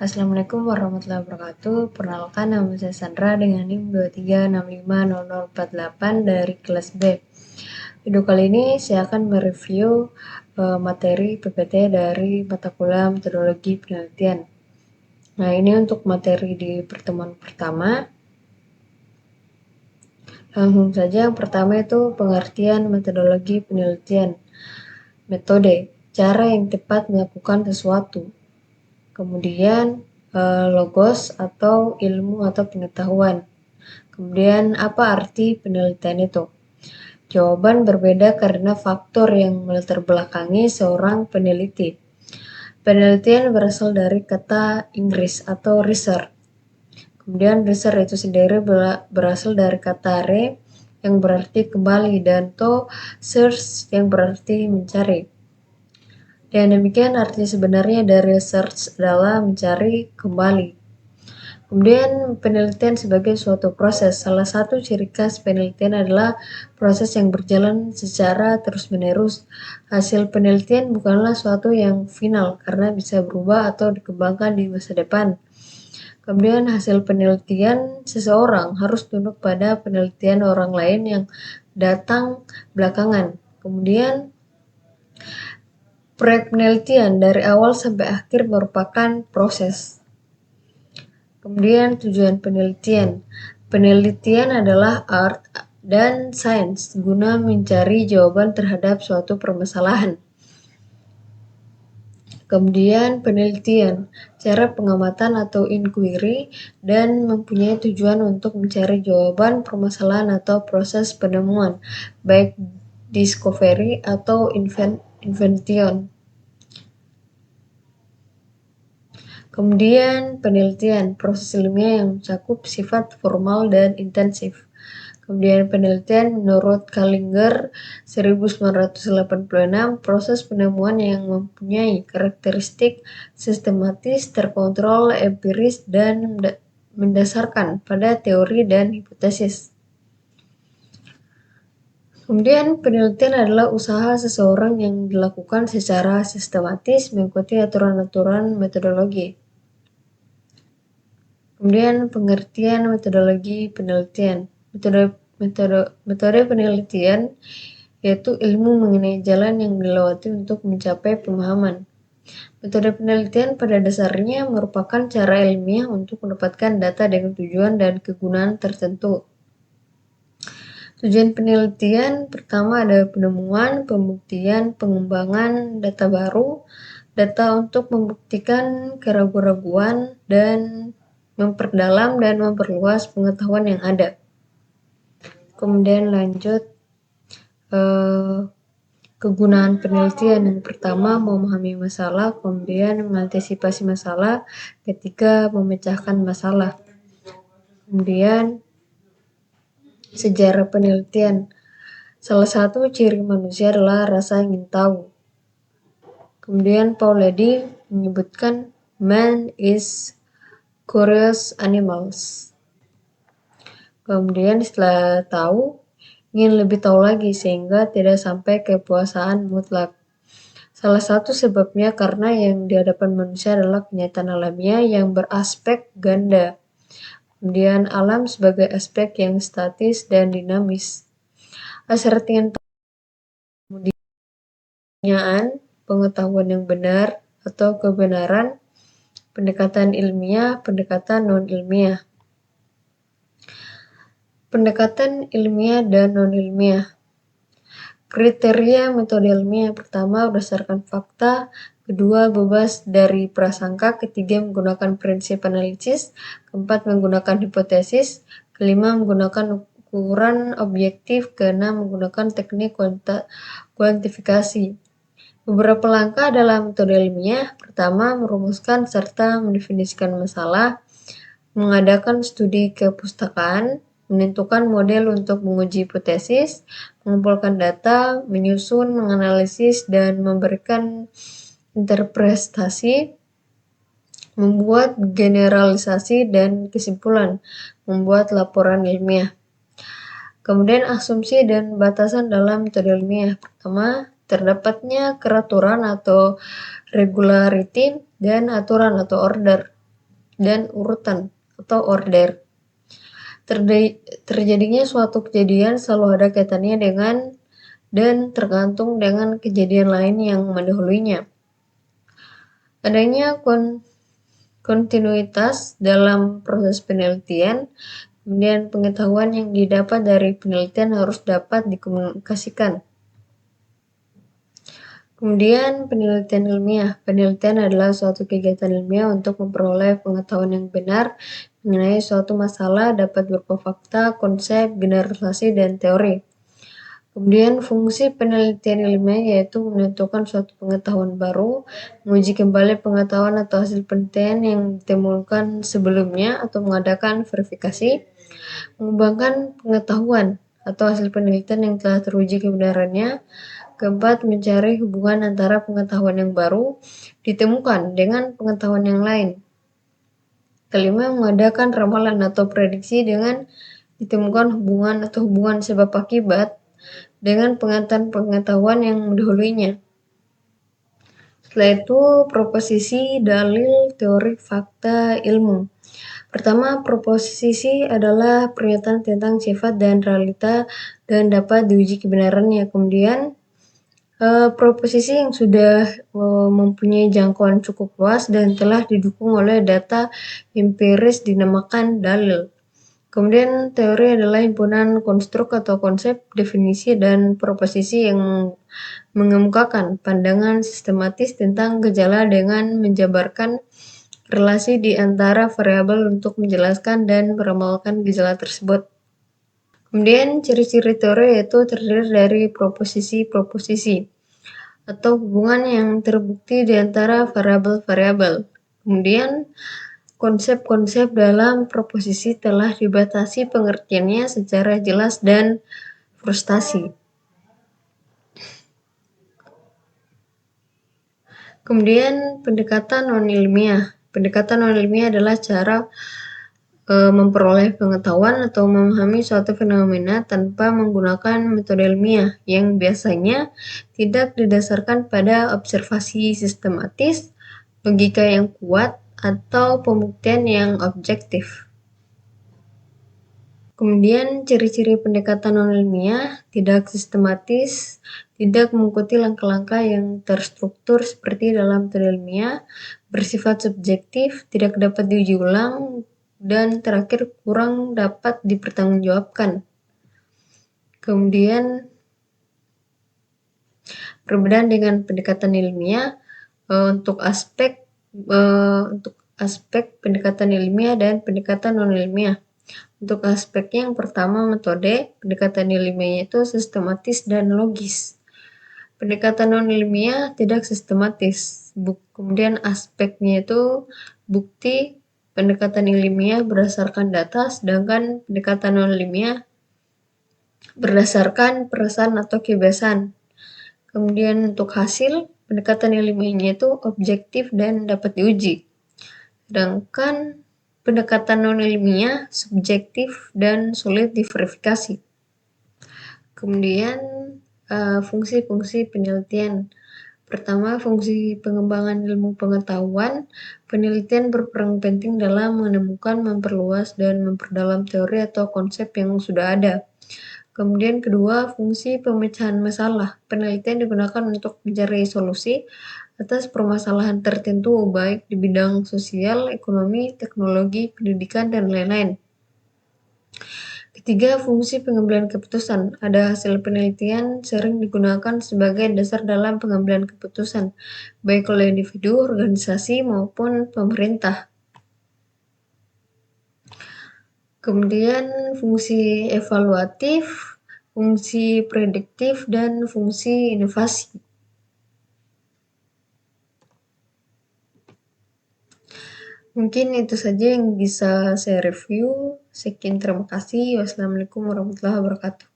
Assalamualaikum warahmatullahi wabarakatuh. Perkenalkan, nama saya Sandra dengan NIM 23650048 dari kelas B. Video kali ini saya akan mereview materi PPT dari mata kuliah metodologi penelitian. Nah, ini untuk materi di pertemuan pertama. Langsung saja, yang pertama itu pengertian metodologi penelitian. Metode, cara yang tepat melakukan sesuatu. Kemudian logos atau ilmu atau pengetahuan. Kemudian apa arti penelitian itu? Jawaban berbeda karena faktor yang melatar belakangi seorang peneliti. Penelitian berasal dari kata Inggris atau research. Kemudian research itu sendiri berasal dari kata re yang berarti kembali dan to search yang berarti mencari. Dan demikian arti sebenarnya dari search adalah mencari kembali. Kemudian penelitian sebagai suatu proses. Salah satu ciri khas penelitian adalah proses yang berjalan secara terus-menerus. Hasil penelitian bukanlah suatu yang final karena bisa berubah atau dikembangkan di masa depan. Kemudian hasil penelitian seseorang harus tunduk pada penelitian orang lain yang datang belakangan. Kemudian proyek penelitian dari awal sampai akhir merupakan proses. Kemudian tujuan penelitian. Penelitian adalah art dan sains guna mencari jawaban terhadap suatu permasalahan. Kemudian penelitian, cara pengamatan atau inquiry dan mempunyai tujuan untuk mencari jawaban permasalahan atau proses penemuan, baik discovery atau invention. Kemudian penelitian, proses ilmiah yang mencakup sifat formal dan intensif. Kemudian penelitian menurut Kallinger 1986, proses penemuan yang mempunyai karakteristik sistematis, terkontrol, empiris, dan mendasarkan pada teori dan hipotesis. Kemudian penelitian adalah usaha seseorang yang dilakukan secara sistematis mengikuti aturan-aturan metodologi. Kemudian pengertian metodologi penelitian. Metode penelitian yaitu ilmu mengenai jalan yang dilewati untuk mencapai pemahaman. Metode penelitian pada dasarnya merupakan cara ilmiah untuk mendapatkan data dengan tujuan dan kegunaan tertentu. Tujuan penelitian pertama ada penemuan, pembuktian, pengembangan data baru, data untuk membuktikan keraguan-raguan, dan memperdalam dan memperluas pengetahuan yang ada. Kemudian lanjut kegunaan penelitian. Yang pertama, memahami masalah, kemudian mengantisipasi masalah, ketiga, memecahkan masalah. Kemudian sejarah penelitian. Salah satu ciri manusia adalah rasa ingin tahu. Kemudian Paul Eddy menyebutkan man is curious animals. Kemudian setelah tahu, ingin lebih tahu lagi sehingga tidak sampai kepuasan mutlak. Salah satu sebabnya karena yang di hadapan manusia adalah kenyataan alamiah yang beraspek ganda. Kemudian alam sebagai aspek yang statis dan dinamis. Hasrat ingin tahu, kemudian pertanyaan, pengetahuan yang benar atau kebenaran, pendekatan ilmiah, pendekatan non-ilmiah. Pendekatan ilmiah dan non-ilmiah. Kriteria metode ilmiah pertama berdasarkan fakta, kedua bebas dari prasangka, ketiga menggunakan prinsip analisis, keempat menggunakan hipotesis, kelima menggunakan ukuran objektif, keenam menggunakan teknik kuantifikasi. Beberapa langkah dalam metode ilmiah. Pertama, merumuskan serta mendefinisikan masalah, mengadakan studi kepustakaan, menentukan model untuk menguji hipotesis, mengumpulkan data, menyusun, menganalisis, dan memberikan interpretasi, membuat generalisasi dan kesimpulan, membuat laporan ilmiah. Kemudian asumsi dan batasan dalam metode ilmiah. Pertama, terdapatnya keraturan atau regularity dan aturan atau order. dan urutan atau order. Terjadinya suatu kejadian selalu ada kaitannya dengan dan tergantung dengan kejadian lain yang mendahulunya. Adanya kontinuitas dalam proses penelitian, kemudian pengetahuan yang didapat dari penelitian harus dapat dikomunikasikan. Kemudian penelitian ilmiah. Penelitian adalah suatu kegiatan ilmiah untuk memperoleh pengetahuan yang benar mengenai suatu masalah, dapat berupa fakta, konsep, generalisasi, dan teori. Kemudian fungsi penelitian ilmiah yaitu menentukan suatu pengetahuan baru, menguji kembali pengetahuan atau hasil penelitian yang ditemukan sebelumnya atau mengadakan verifikasi, mengembangkan pengetahuan atau hasil penelitian yang telah teruji kebenarannya. Keempat, mencari hubungan antara pengetahuan yang baru ditemukan dengan pengetahuan yang lain. Kelima, mengadakan ramalan atau prediksi dengan ditemukan hubungan atau hubungan sebab akibat dengan pengetahuan yang mendahulunya. Setelah itu, proposisi, dalil, teori, fakta, ilmu. Pertama, proposisi adalah pernyataan tentang sifat dan realita dan dapat diuji kebenarannya. Kemudian, proposisi yang sudah mempunyai jangkauan cukup luas dan telah didukung oleh data empiris dinamakan dalil. Kemudian teori adalah himpunan konstruk atau konsep, definisi, dan proposisi yang mengemukakan pandangan sistematis tentang gejala dengan menjabarkan relasi di antara variabel untuk menjelaskan dan meramalkan gejala tersebut. Kemudian ciri-ciri teori yaitu terdiri dari proposisi-proposisi atau hubungan yang terbukti di antara variabel-variabel. Kemudian konsep-konsep dalam proposisi telah dibatasi pengertiannya secara jelas dan frustasi. Kemudian pendekatan non-ilmiah. Pendekatan non-ilmiah adalah cara memperoleh pengetahuan atau memahami suatu fenomena tanpa menggunakan metode ilmiah yang biasanya tidak didasarkan pada observasi sistematis, logika yang kuat, atau pembuktian yang objektif. Kemudian ciri-ciri pendekatan non-ilmiah tidak sistematis, tidak mengikuti langkah-langkah yang terstruktur seperti dalam metode ilmiah, bersifat subjektif, tidak dapat diuji ulang, dan terakhir kurang dapat dipertanggungjawabkan. Kemudian perbedaan dengan pendekatan ilmiah untuk aspek pendekatan ilmiah dan pendekatan non-ilmiah. Untuk aspeknya yang pertama metode, pendekatan ilmiah itu sistematis dan logis. Pendekatan non-ilmiah tidak sistematis. Kemudian aspeknya itu bukti, pendekatan ilmiah berdasarkan data, sedangkan pendekatan non-ilmiah berdasarkan perasaan atau kebiasaan. Kemudian untuk hasil, pendekatan ilmiahnya itu objektif dan dapat diuji. Sedangkan pendekatan non-ilmiah subjektif dan sulit diverifikasi. Kemudian fungsi-fungsi penelitian. Pertama, fungsi pengembangan ilmu pengetahuan. Penelitian berperan penting dalam menemukan, memperluas, dan memperdalam teori atau konsep yang sudah ada. Kemudian kedua, fungsi pemecahan masalah. Penelitian digunakan untuk mencari solusi atas permasalahan tertentu, baik di bidang sosial, ekonomi, teknologi, pendidikan, dan lain-lain. Ketiga, fungsi pengambilan keputusan. Ada hasil penelitian sering digunakan sebagai dasar dalam pengambilan keputusan, baik oleh individu, organisasi, maupun pemerintah. Kemudian fungsi evaluatif, fungsi prediktif, dan fungsi inovasi. Mungkin itu saja yang bisa saya review. Sekian, terima kasih. Wassalamualaikum warahmatullahi wabarakatuh.